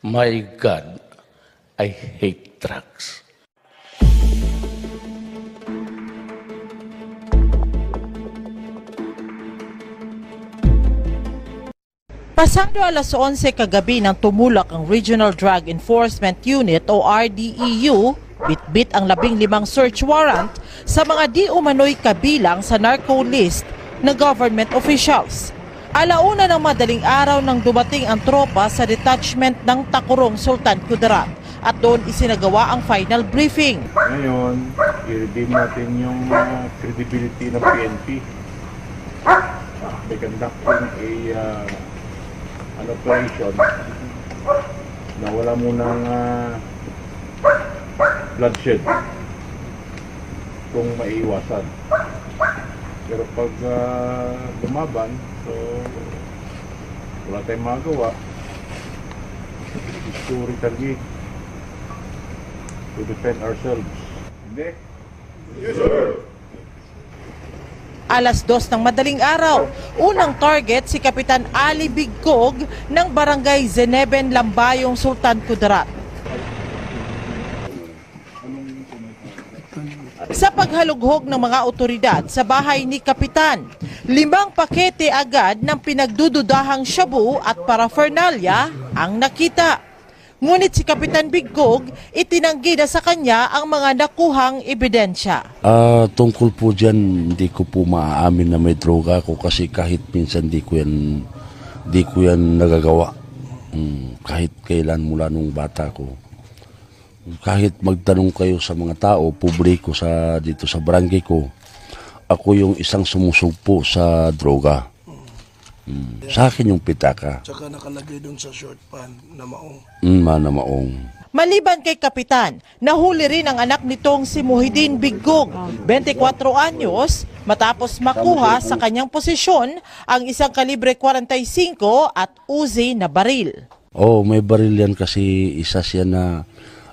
My God, I hate drugs. Pasado alas 11 kagabi nang tumulak ang Regional Drug Enforcement Unit o RDEU, bitbit ang 15 search warrant sa mga di umano'y kabilang sa narco list na government officials. Alauna ng madaling araw nang dumating ang tropa sa detachment ng Takurong Sultan Kudarat at doon isinagawa ang final briefing. Ngayon, i-redeem natin yung credibility ng PNP by conducting an operation na wala munang bloodshed kung maiiwasan. Pero pag lumaban, so wala tayong magawa. It's to retaliate, to defend ourselves. Hindi? Yes, sir! Alas 2 ng madaling araw, unang target si Kapitan Ali Bigcog ng Barangay Zeneben, Lambayong, Sultan Kudarat. Sa paghalughog ng mga otoridad sa bahay ni Kapitan, 5 pakete agad ng pinagdududahang shabu at paraphernalia ang nakita. Ngunit si Kapitan Bigcog, itinanggi na sa kanya ang mga nakuhang ebidensya. Tungkol po dyan, hindi ko po maaamin na may droga ako kasi kahit minsan di ko yan nagagawa. Kahit kailan mula nung bata ko. Kahit magtanong kayo sa mga tao, publiko dito sa barangay ko, ako yung isang sumusugpo sa droga. Sa akin yung pitaka. Tsaka nakalagay doon sa short pan na maong. Na maong. Maliban kay Kapitan, nahuli rin ang anak nitong si Muhyiddin Bigcog, 24 anyos, matapos makuha sa kanyang posisyon ang isang kalibre 45 at Uzi na baril. May baril yan kasi isa siya na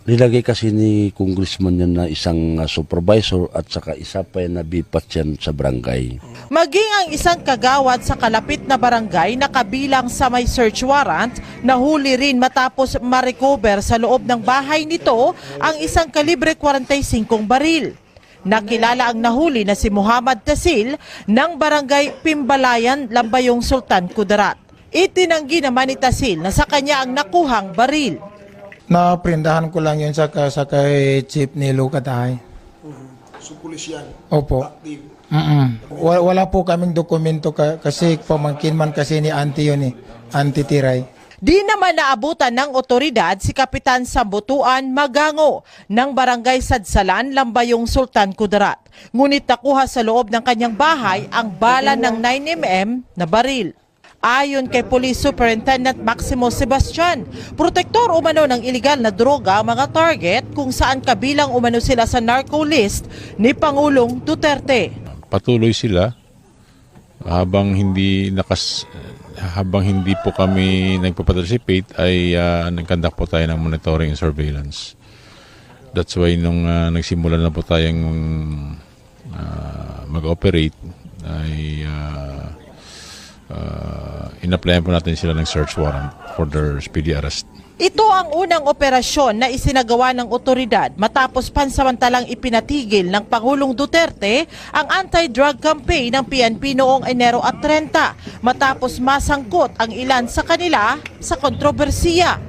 nilagay kasi ni congressman yan na isang supervisor at saka isa pa yan na bipat yan sa barangay. Maging ang isang kagawad sa kalapit na barangay na kabilang sa may search warrant, nahuli rin matapos ma-recover sa loob ng bahay nito ang isang kalibre 45 baril. Nakilala ang nahuli na si Muhammad Tasil ng barangay Pimbalayan, Lambayong, Sultan Kudarat. Itinanggi naman ni Tasil na sa kanya ang nakuhang baril. Naprindahan ko lang yun sa kay Chief ni Lucatay. So, pulis yan. Opo. Active. Wala po kaming dokumento kasi pamangkin man kasi ni Auntie yun Auntie Tiray. Di naman naabutan ng otoridad si Kapitan Sambutuan Magango ng Barangay Sadsalan, Lambayong, Sultan Kudarat. Ngunit nakuha sa loob ng kanyang bahay ang bala ng 9mm na baril. Ayon kay Police Superintendent Maximo Sebastian, protektor umano ng iligal na droga ang mga target kung saan kabilang umano sila sa narco list ni Pangulong Duterte. Patuloy sila habang hindi po kami nagpa-participate ay nag-conduct po tayo ng monitoring and surveillance. That's why nung nagsimula na po tayong mag-operate ay in-applyan po natin sila ng search warrant for their speedy arrest. Ito ang unang operasyon na isinagawa ng otoridad matapos pansamantalang ipinatigil ng Pangulong Duterte ang anti-drug campaign ng PNP noong Enero at 30 matapos masangkot ang ilan sa kanila sa kontrobersiya.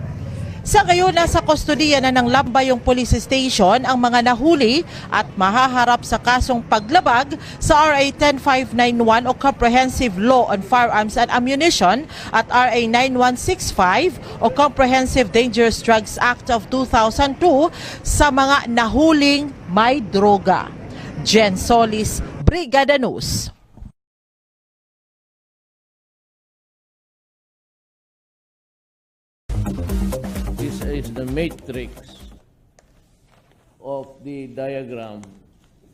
Sa ngayon, nasa kustodiya na ng Lambayong Police Station ang mga nahuli at mahaharap sa kasong paglabag sa RA 10591 o Comprehensive Law on Firearms and Ammunition at RA 9165 o Comprehensive Dangerous Drugs Act of 2002 sa mga nahuling may droga. Jen Solis, Brigada News. This is the matrix of the diagram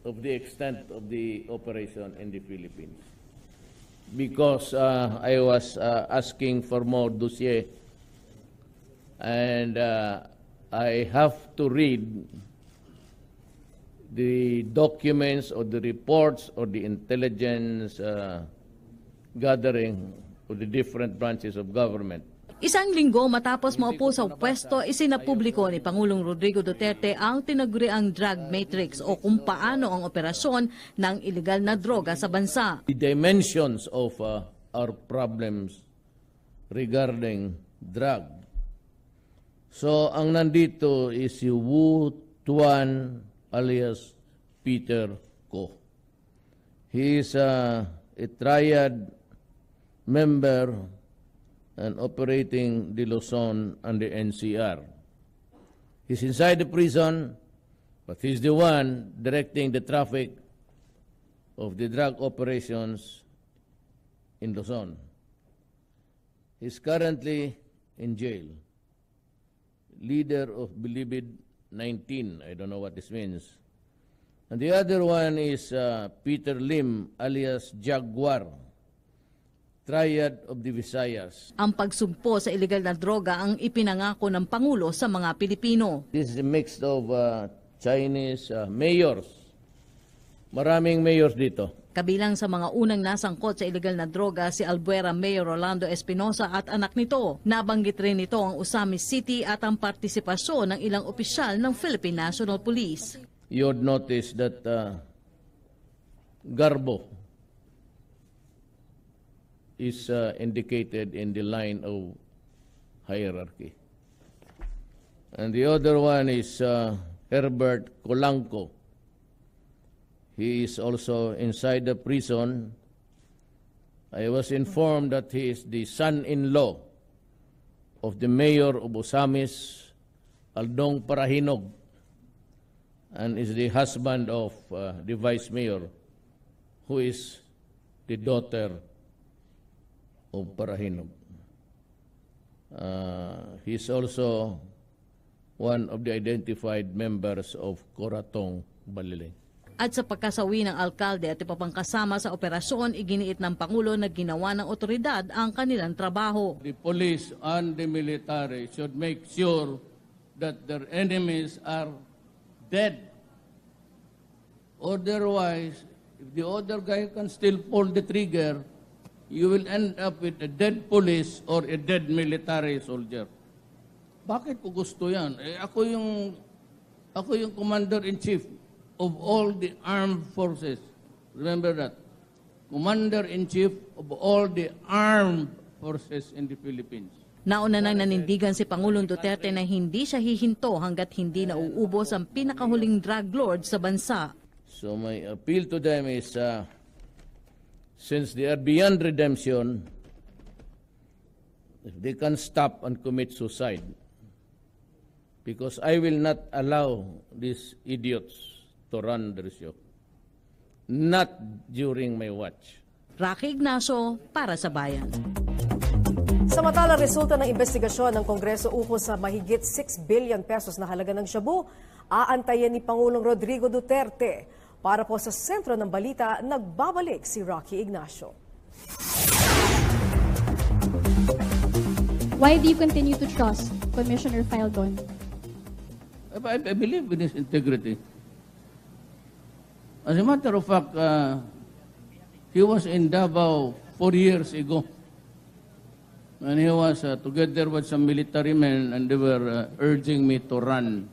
of the extent of the operation in the Philippines. Because I was asking for more dossier, and I have to read the documents or the reports or the intelligence gathering of the different branches of government. Isang linggo matapos maupo sa pwesto, isinapubliko ni Pangulong Rodrigo Duterte ang tinaguriang drug matrix o kung paano ang operasyon ng iligal na droga sa bansa. The dimensions of our problems regarding drug. So, ang nandito is si Wu Tuan alias Peter Ko. He is a triad member and operating the Luzon and the NCR. He's inside the prison, but he's the one directing the traffic of the drug operations in Luzon. He's currently in jail. Leader of Bilibid 19, I don't know what this means. And the other one is Peter Lim alias Jaguar, Triad of the Visayas. Ang pagsugpo sa iligal na droga ang ipinangako ng Pangulo sa mga Pilipino. This is a mix of Chinese mayors. Maraming mayors dito. Kabilang sa mga unang nasangkot sa iligal na droga si Albuera Mayor Rolando Espinosa at anak nito. Nabanggit rin nito ang Osamis City at ang partisipasyon ng ilang opisyal ng Philippine National Police. You would notice that Garbo is indicated in the line of hierarchy. And the other one is Herbert Colanco. He is also inside the prison. I was informed that he is the son-in-law of the mayor of Osamis, Aldong Parahinog, and is the husband of the vice mayor, who is the daughter of Parahinog. He is also one of the identified members of Coratong Baliling. At sa pagkasawi ng alkalde at iba pang kasama sa operasyon, iginiit ng Pangulo na ginawa ng otoridad ang kanilang trabaho. The police and the military should make sure that their enemies are dead. Otherwise, if the other guy can still pull the trigger, you will end up with a dead police or a dead military soldier. Bakit ko gusto yan? Ako yung commander-in-chief of all the armed forces. Remember that. Commander-in-chief of all the armed forces in the Philippines. Nauna nang nanindigan si Pangulong Duterte na hindi siya hihinto hanggat hindi nauubos ang pinakahuling drug lord sa bansa. So my appeal to them is, since they are beyond redemption, if they can stop and commit suicide, because I will not allow these idiots to run the show. Not during my watch. Rocky Ignacio para sa Bayan. Samantalang resulta ng investigasyon ng Kongreso ukol sa mahigit 6 billion pesos na halaga ng shabu, aantayan ni Pangulong Rodrigo Duterte. Para po sa sentro ng balita, nagbabalik si Rocky Ignacio. Why do you continue to trust Commissioner Faldon? I believe in his integrity. As a matter of fact, he was in Davao 4 years ago. And he was together with some military men and they were urging me to run.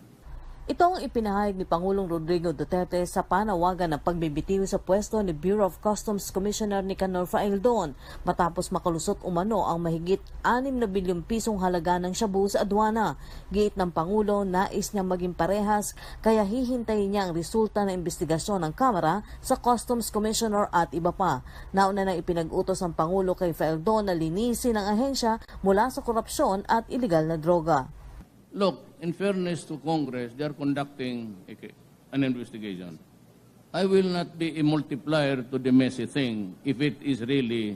Ito ang ipinahayag ni Pangulong Rodrigo Duterte sa panawagan ng pagbibitiw sa pwesto ni Bureau of Customs Commissioner Nicanor Faeldon matapos makalusot umano ang mahigit 6 na bilyong pisong halaga ng shabu sa adwana. Giit ng Pangulo, nais niya maging parehas kaya hihintayin niya ang resulta ng investigasyon ng Kamara sa Customs Commissioner at iba pa. Nauna nang ipinag-utos ang Pangulo kay Faeldon na linisin ang ahensya mula sa korupsyon at iligal na droga. Look, in fairness to Congress, they are conducting an investigation. I will not be a multiplier to the messy thing if it is really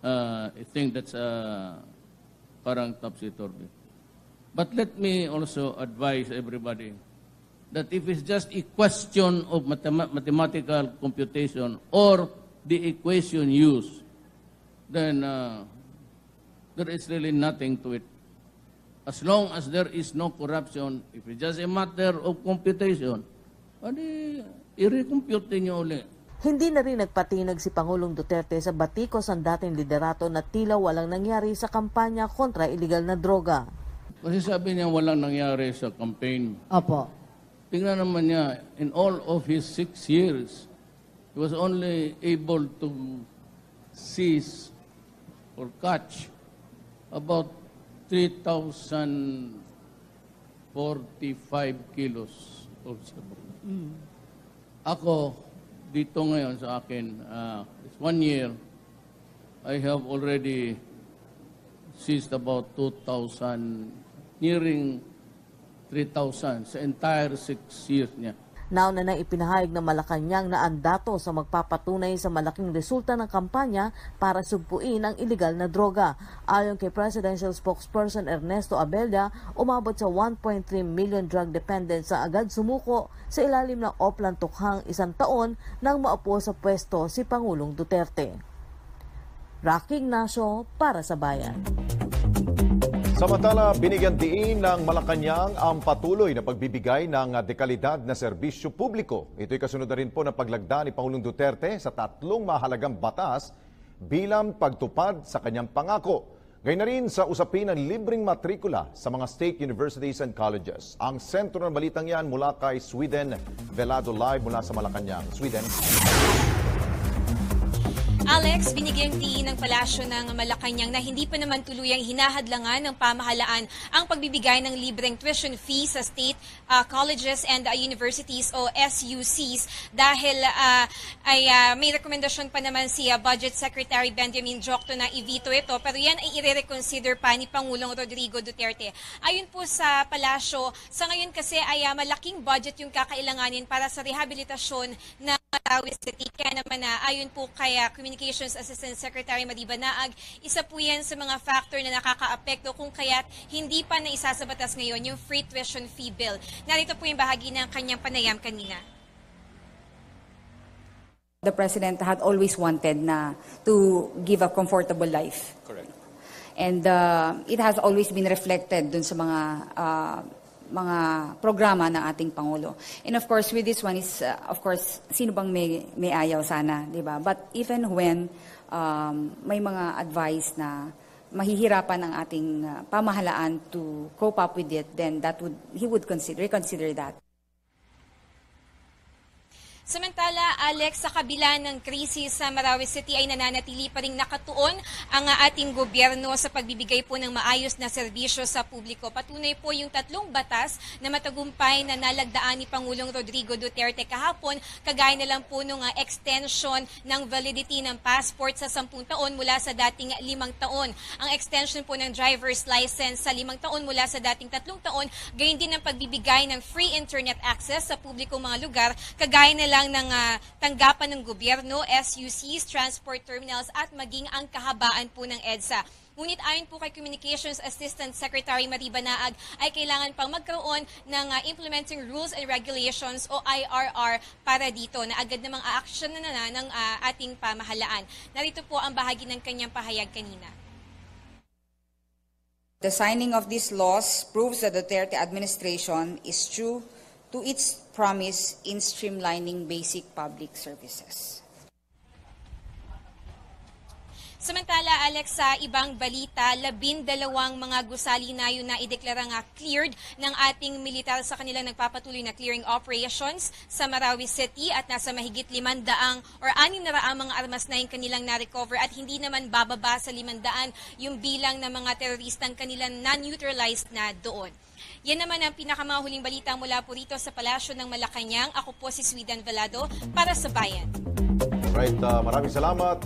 a thing that's parang topsy-turvy. But let me also advise everybody that if it's just a question of mathematical computation or the equation used, then there is really nothing to it. As long as there is no corruption, if it's just a matter of computation, edi i-recompute niyo ulit. Hindi na rin nagpatinag si Pangulong Duterte sa batikos ang dating liderato na tila walang nangyari sa kampanya kontra iligal na droga. Kasi sabi niya walang nangyari sa campaign. Opo. Tingnan naman niya, in all of his 6 years, he was only able to seize or catch about 3,045 kilos of sabu. Ako, dito ngayon sa akin, it's 1 year, I have already seized about 2,000, nearing 3,000 sa entire 6 years niya. Nauna na ipinahayag ng Malacanang na ang datos sa magpapatunay sa malaking resulta ng kampanya para sugpuin ang iligal na droga. Ayon kay Presidential Spokesperson Ernesto Abella, umabot sa 1.3 million drug dependents ang agad sumuko sa ilalim ng Oplan Tukhang 1 taon nang maupo sa pwesto si Pangulong Duterte. Rocky Ignacio para sa Bayan. Samantala, binigyan diin ng Malacanang ang patuloy na pagbibigay ng dekalidad na serbisyo publiko. Ito'y kasunod na rin po ng paglagda ni Pangulong Duterte sa 3 mahalagang batas bilang pagtupad sa kanyang pangako. Gayun na rin sa usapin ng libreng matrikula sa mga state universities and colleges. Ang sentro ng balitang yan mula kay Sweden Velado live mula sa Malacanang. Sweden. Alex, binigyang diin ng palasyo ng Malacanang na hindi pa naman tuluyang hinahadlangan ng pamahalaan ang pagbibigay ng libreng tuition fee sa state colleges and universities o SUCs dahil may rekomendasyon pa naman si Budget Secretary Benjamin Jokto na i-veto ito, pero yan ay i-reconsider pa ni Pangulong Rodrigo Duterte. Ayon po sa palasyo, sa ngayon kasi ay malaking budget yung kakailanganin para sa rehabilitasyon ng Marawi City. Kaya naman ayon po kay Communications Assistant Secretary Madiba Naag, isa po yan sa mga factor na nakakaapekto kung kaya't hindi pa naisasabatas ngayon yung free tuition fee bill. Narito po yung bahagi ng kanyang panayam kanina. The President had always wanted to give a comfortable life. Correct. And it has always been reflected dun sa mga programa ng ating Pangulo. And of course, with this one is, of course, sino bang may ayaw sana, di ba? But even when may mga advice na mahihirapan ang ating pamahalaan to cope up with it, then he would reconsider that. Samantala, Alex, sa kabila ng krisis sa Marawi City ay nananatili pa rin nakatuon ang ating gobyerno sa pagbibigay po ng maayos na serbisyo sa publiko. Patunay po yung 3 batas na matagumpay na nalagdaan ni Pangulong Rodrigo Duterte kahapon, kagaya na lang po nung extension ng validity ng passport sa 10 taon mula sa dating 5 taon. Ang extension po ng driver's license sa 5 taon mula sa dating 3 taon, gayon din ang pagbibigay ng free internet access sa publikong mga lugar, kagaya na lang ng tanggapan ng gobyerno, SUCs, transport terminals at maging ang kahabaan po ng EDSA. Ngunit ayon po kay Communications Assistant Secretary Madiba Naag ay kailangan pang magkaroon ng Implementing Rules and Regulations o IRR para dito na agad namang aaksyon na ng ating pamahalaan. Narito po ang bahagi ng kanyang pahayag kanina. The signing of these laws proves that the Duterte administration is true to its promise in streamlining basic public services. Samantala, Alex, sa ibang balita, 12 mga gusali na yun na ideklarang cleared ng ating militar sa kanilang nagpapatuloy na clearing operations sa Marawi City at nasa mahigit 500 or 600 mga armas na yung kanilang na-recover at hindi naman bababa sa 500 yung bilang ng mga teroristang kanilang na-neutralized na doon. Yan naman ang pinakamahuling balita mula po rito sa Palasyo ng Malacanang. Ako po si Sweden Velado para sa Bayan. Right, maraming salamat.